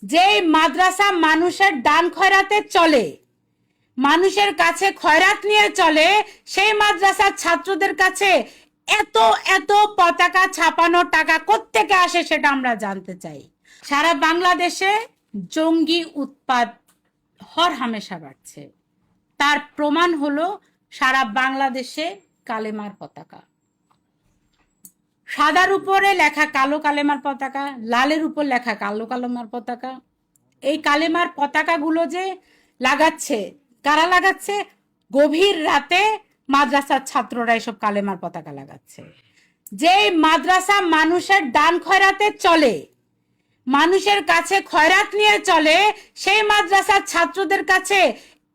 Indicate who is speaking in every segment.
Speaker 1: যেই মাদ্রাসা মানুষের দান খয়রাতে চলে, মানুষের কাছে খয়রাত নিয়ে চলে, সেই মাদ্রাসার ছাত্রদের কাছে এত এত পতাকা ছাপানোর টাকা কোত্থেকে আসে সেটা আমরা জানতে চাই। সারা বাংলাদেশে জঙ্গি উৎপাত হর হামেশা বাড়ছে। তার প্রমাণ হলো সারা বাংলাদেশে কালেমার পতাকা, সাদার উপরে লেখা কালো কালেমার পতাকা, লালের উপর লেখা কালো কালেমার পতাকা। এই কালেমার পতাকাগুলো যে লাগাচ্ছে, কারা লাগাচ্ছে? গভীর রাতে মাদ্রাসার ছাত্ররা এসব কালেমার পতাকা লাগাচ্ছে। যেই মাদ্রাসা মানুষের দান খয়রাতে চলে, মানুষের কাছে খয়রাত নিয়ে চলে, সেই মাদ্রাসার ছাত্রদের কাছে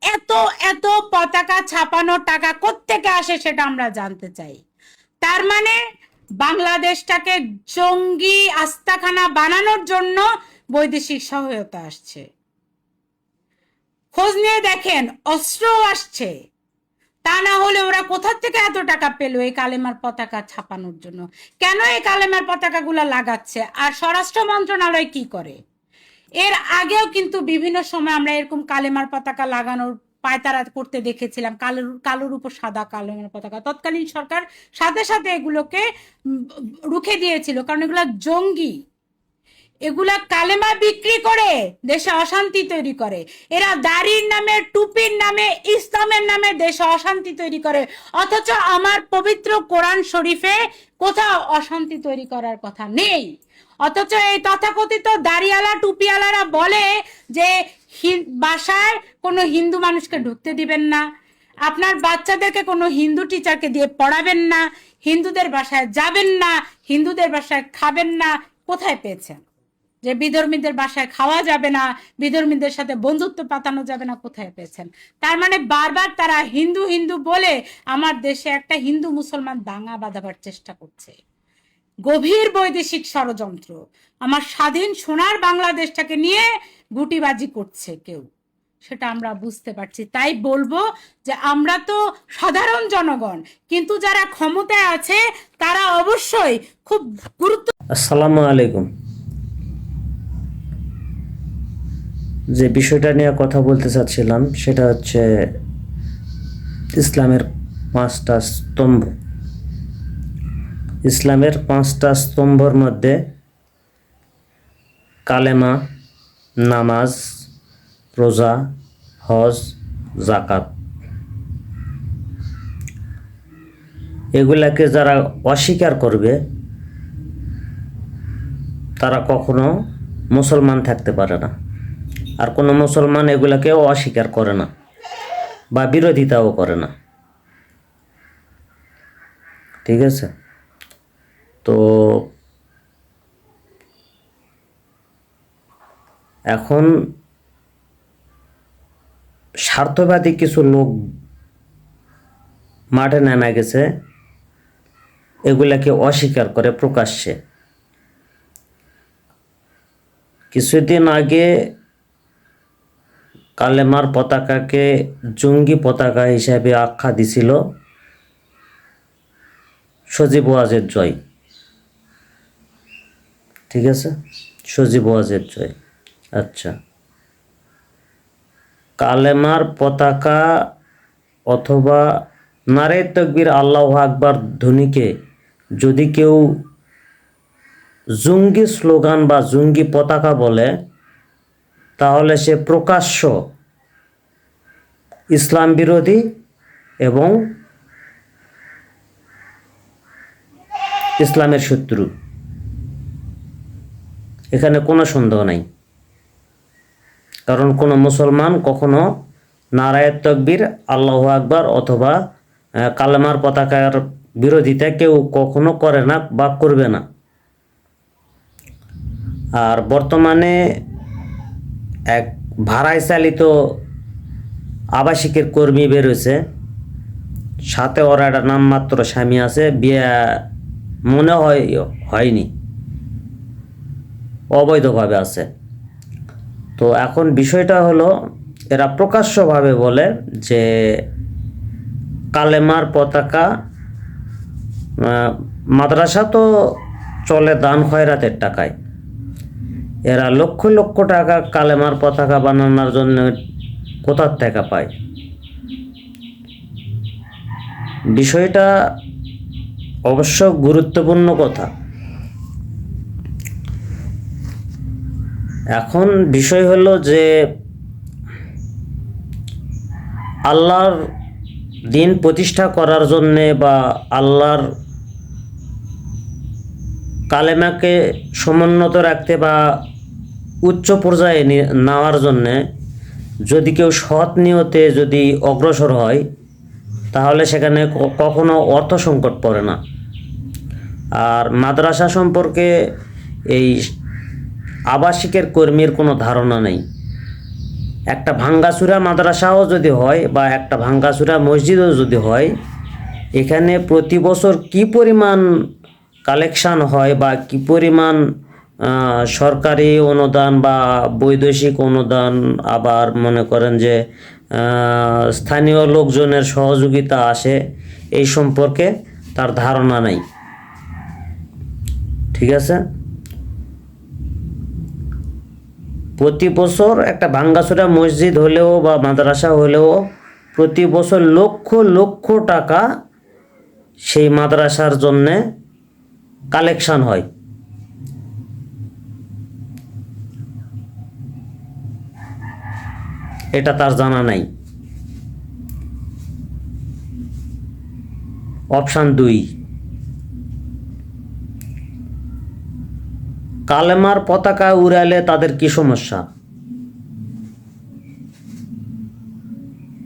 Speaker 1: এত এত পতাকা ছাপানোর টাকা কোত্থেকে আসে সেটা আমরা জানতে চাই। তার মানে বাংলাদেশটাকে জঙ্গি আস্তাখানা বানানোর জন্য বৈদেশিক সহায়তা আসছে। খোঁজ নিয়ে দেখেন, অস্ত্র আসছে। তা না হলে ওরা কোথা থেকে এত টাকা পেল এই কালেমার পতাকা ছাপানোর জন্য? কেন এই কালেমার পতাকাগুলো লাগাচ্ছে? আর স্বরাষ্ট্র মন্ত্রণালয় কি করে? এর আগেও কিন্তু বিভিন্ন সময় আমরা এরকম কালেমার পতাকা লাগানোর পায়তারা করতে দেখেছিলাম, কালোর উপর সাদা কালেমার পতাকা। তৎকালীন সরকার সাথে সাথে এগুলোকে রুখে দিয়েছিল, কারণ এগুলা জঙ্গি, এগুলা কালেমা বিক্রি করে দেশে অশান্তি তৈরি করে। এরা দাড়ির নামে, টুপির নামে, ইসলামের নামে দেশে অশান্তি তৈরি করে। অথচ আমার পবিত্র কোরআন শরীফে কোথাও অশান্তি তৈরি করার কথা নেই। অথচ এই তথাকথিত দাড়িওয়ালা টুপিওয়ালারা বলে যে বাসায় কোনো হিন্দু মানুষকে ঢুকতে দিবেন না, আপনার বাচ্চাদেরকে কোনো হিন্দু টিচারকে দিয়ে পড়াবেন না, হিন্দুদের বাসায় যাবেন না, হিন্দুদের বাসায় খাবেন না। কোথায় পেয়েছেন যে বিধর্মীদের বাসায় খাওয়া যাবে না, বিধর্মীদের সাথে বন্ধুত্ব পাতানো যাবে না? কোথায় পেয়েছেন? তার মানে বারবার তারা হিন্দু হিন্দু বলে আমার দেশে একটা হিন্দু মুসলমান দাঙ্গা বাঁধাবার চেষ্টা করছে। গভীর বৈদেশিক ষড়যন্ত্র। আমার স্বাধীন সোনার বাংলাদেশটাকে নিয়ে গুটিবাজি করছে কেউ, সেটা আমরা বুঝতে পারছি। তাই বলবো যে আমরা তো সাধারণ জনগণ, কিন্তু যারা ক্ষমতায় আছে তারা অবশ্যই খুব গুরুত্ব।
Speaker 2: আসসালামু আলাইকুম। যে বিষয়টা নিয়ে কথা বলতে চাচ্ছিলাম সেটা হচ্ছে ইসলামের পাঁচটা স্তম্ভ। ইসলামের পাঁচটা স্তম্ভর মধ্যে কালেমা, নামাজ, রোজা, হজ, জাকাত। এগুলাকে যারা অস্বীকার করবে তারা কখনো মুসলমান থাকতে পারে না। আর কোনো মুসলমান এগুলাকেও অস্বীকার করে না বা বিরোধিতাও করে না। ঠিক আছে? তো এখন স্বার্থবাদী কিছু লোক মাঠে নেমে গেছে, এগুলাকে অস্বীকার করে প্রকাশ্যে। কিছুদিন আগে কালেমার পতাকাকে জঙ্গি পতাকা হিসাবে আখ্যা দিছিল সজীব ওয়াজেদ জয়। ঠিক আছে? সজীব ওয়াজেদ জয়। আচ্ছা, কালেমার পতাকা অথবা নারে তাকবীর আল্লাহু আকবার ধ্বনিকে যদি কেউ জঙ্গি স্লোগান বা জঙ্গি পতাকা বলে, তাহলে সে প্রকাশ্য ইসলাম বিরোধী এবং ইসলামের শত্রু। এখানে কোনো সন্দেহ নাই। কারণ কোনো মুসলমান কখনো নারায়ে তাকবীর আল্লাহু আকবার অথবা কালেমার পতাকার বিরোধিতা কেউ কখনো করে না বা করবে না। আর বর্তমানে এক ভাড়ায় চালিত আবাসিকের কর্মী বেরোছে, সাথে ওর একটা নামমাত্র স্বামী আছে, বিয়ে মনে হয়নি, অবৈধভাবে আছে। তো এখন বিষয়টা হলো, এরা প্রকাশ্যভাবে বলে যে কালেমার পতাকা, মাদ্রাসা তো চলে দান খয়রাতের টাকায়, এরা লক্ষ লক্ষ টাকা কালেমার পতাকা বানানোর জন্য কোথার টাকা পায়? বিষয়টা অবশ্য গুরুত্বপূর্ণ কথা। এখন বিষয় হলো যে আল্লাহর দিন প্রতিষ্ঠা করার জন্যে বা আল্লাহর কালেমাকে সমুন্নত রাখতে বা উচ্চ পর্যায়ে নেওয়ার জন্যে যদি কেউ সৎ নিয়তে যদি অগ্রসর হয়, তাহলে সেখানে কখনো অর্থ সংকট পড়ে না। আর মাদ্রাসা সম্পর্কে এই আবাসিকের কর্মীর কোনো ধারণা নেই। একটা ভাঙ্গাচুরা মাদ্রাসাও যদি হয় বা একটা ভাঙ্গাচুরা মসজিদও যদি হয়, এখানে প্রতি বছর কি পরিমাণ কালেকশান হয় বা কি পরিমাণ সরকারি অনুদান বা বৈদেশিক অনুদান, আবার মনে করেন যে স্থানীয় লোকজনের সহযোগিতা আসে, এই সম্পর্কে তার ধারণা নেই। ঠিক আছে, প্রতি বছর একটা ভাঙ্গাচোরা মসজিদ হলেও বা মাদ্রাসা হলেও প্রতি বছর লক্ষ লক্ষ টাকা সেই মাদ্রাসার জন্যে কালেকশন হয়। এটা তার জানা নাই। অপশান 2, কালেমার পতাকা উড়ালে তাদের কি সমস্যা?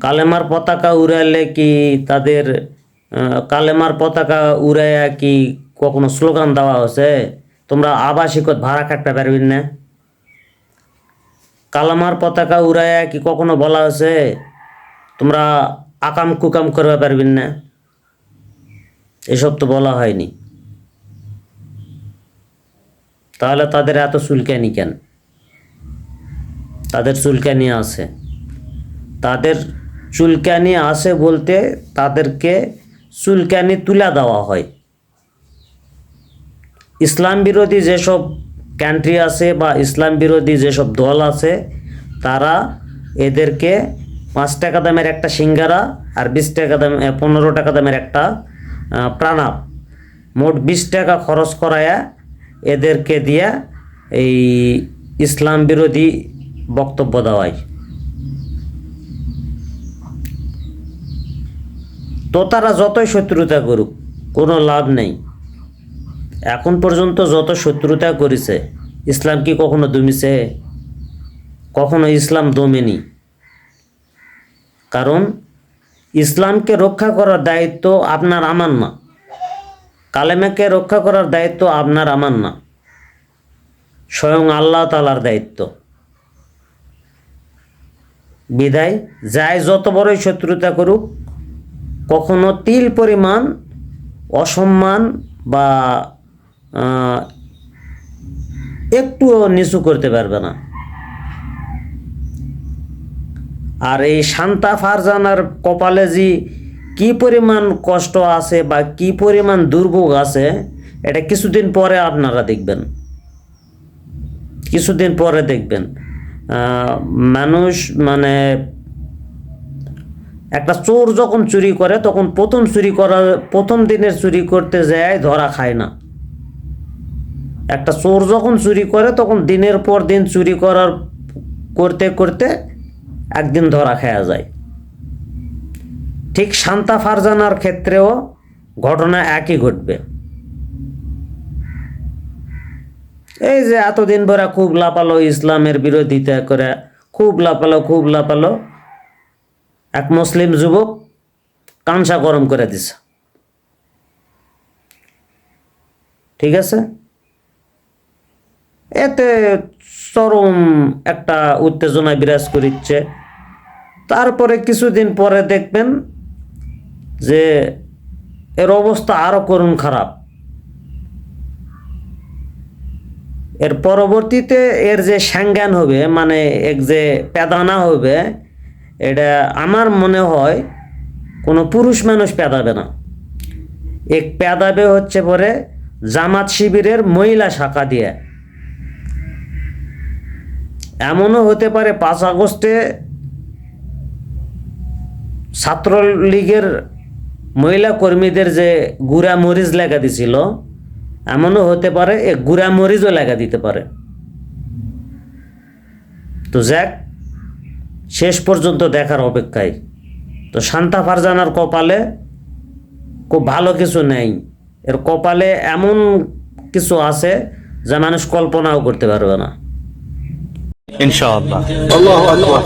Speaker 2: কালেমার পতাকা উড়ালে কি তাদের কালেমার পতাকা উড়াইয়া কি কখনো স্লোগান দেওয়া হয়েছে তোমরা আবাসিকত ভাড়া কাটতে পারবেন না? কালেমার পতাকা উড়াইয়া কি কখনো বলা হয়েছে তোমরা আকাম কুকাম করতে পারবেন না? এসব তো বলা হয়নি। তাহলে তাদের এত চুলকানি কেন? তাদের চুলকানি আছে। তাদের চুলকানি আছে বলতে তাদেরকে চুলকানি তুলে দেওয়া হয়। ইসলাম বিরোধী যেসব কান্ট্রি আছে বা ইসলাম বিরোধী যেসব দল আছে, তারা এদেরকে 5 টাকা দামের একটা সিঙ্গারা আর 20 টাকা দাম 15 টাকা দামের একটা প্রাণাপ, মোট 20 টাকা খরচ করায়া এদেরকে দিয়া এই ইসলাম বিরোধী বক্তব্য দেওয়ায়। তো তারা যতই শত্রুতা করুক কোনো লাভ নেই। এখন পর্যন্ত যত শত্রুতা করেছে, ইসলাম কি কখনো দমিছে? কখনো ইসলাম দমেনি। কারণ ইসলামকে রক্ষা করার দায়িত্ব আপনার আমার না, কালেমাকে রক্ষা করার দায়িত্ব আপনার আমার না, স্বয়ং আল্লাহ তাআলার দায়িত্ব। বিধায় যাই যত বড়ই শত্রুতা করুক, কখনো তিল পরিমাণ অসম্মান বা একটুও নিচু করতে পারবে না। আর এই শান্তা ফারজানার কপালে যে কী পরিমাণ কষ্ট আছে বা কী পরিমাণ দুর্ভোগ আছে, এটা কিছুদিন পরে আপনারা দেখবেন। কিছুদিন পরে দেখবেন মানুষ মানে একটা চোর যখন চুরি করে তখন প্রথম দিনের চুরি করতে যায় ধরা খায় না। একটা চোর যখন চুরি করে তখন দিনের পর দিন চুরি করতে করতে একদিন ধরা খাওয়া যায়। ঠিক শান্তা ফারজানার ক্ষেত্রেও ঘটনা একই ঘটবে। এই যে এতদিন ধরে খুব লাপালো, ইসলামের বিরোধিতা করে খুব লাপালো, এক মুসলিম যুবক কাঁচা গরম করে দিছে। ঠিক আছে, এতে চরম একটা উত্তেজনা বিরাজ করিচ্ছে। তারপরে কিছুদিন পরে দেখবেন যে এর অবস্থা আরো করুণ খারাপ। এর পরবর্তীতে এর যে সাংজ্ঞান হবে, মানে এক যে পেদানা হবে, এটা আমার মনে হয় কোনো পুরুষ মানুষ পেদাবে না। এক পেদাবে হচ্ছে পরে জামাত শিবিরের মহিলা শাখা দিয়ে। এমনও হতে পারে 5 আগস্টে ছাত্রলীগের মহিলা কর্মীদের যে গুড়া মরিচ লেখা দিছিল, এমনও হতে পারে এ গুড়া মরিচও লেখা দিতে পারে। তো যাক, শেষ পর্যন্ত দেখার অপেক্ষায়। তো শান্তা ফারজানার কপালে খুব ভালো কিছু নেই, এর কপালে এমন কিছু আছে যা মানুষ কল্পনাও করতে পারবে না।
Speaker 3: ইনশাআল্লাহ। আল্লাহু আকবার।